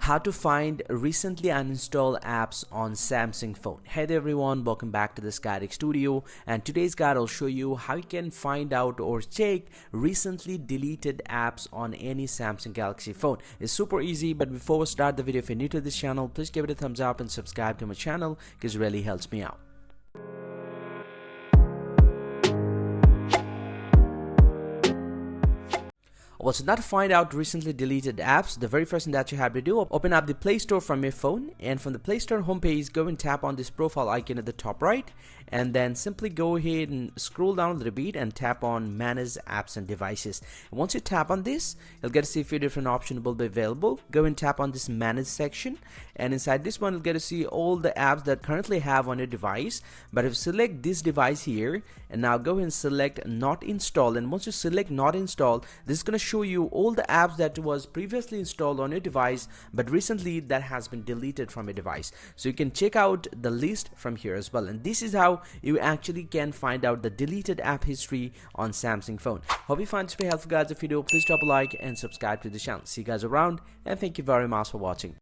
How to find recently uninstalled apps on Samsung phone. Hey there everyone, welcome back to this Guide Studio, and today's guide will show you how you can find out or check recently deleted apps on any Samsung Galaxy phone. It's super easy, but before we start the video, if you're new to this channel, please give it a thumbs up and subscribe to my channel because it really helps me out. Well, so now to find out recently deleted apps, the very first thing that you have to do, open up the Play Store from your phone, and from the Play Store homepage, go and tap on this profile icon at the top right, and then simply go ahead and scroll down a little bit and tap on Manage Apps and Devices. And once you tap on this, you'll get to see a few different options will be available. Go and tap on this Manage section, and inside this one, you'll get to see all the apps that currently have on your device. But if you select this device here, and now go and select Not Installed, and once you select Not Installed, this is going to show you all the apps that was previously installed on your device but recently that has been deleted from your device. So you can check out the list from here as well, and this is how you actually can find out the deleted app history on Samsung phone. Hope you find this very helpful, guys. If you do, please drop a like and subscribe to the channel. See you guys around, and thank you very much for watching.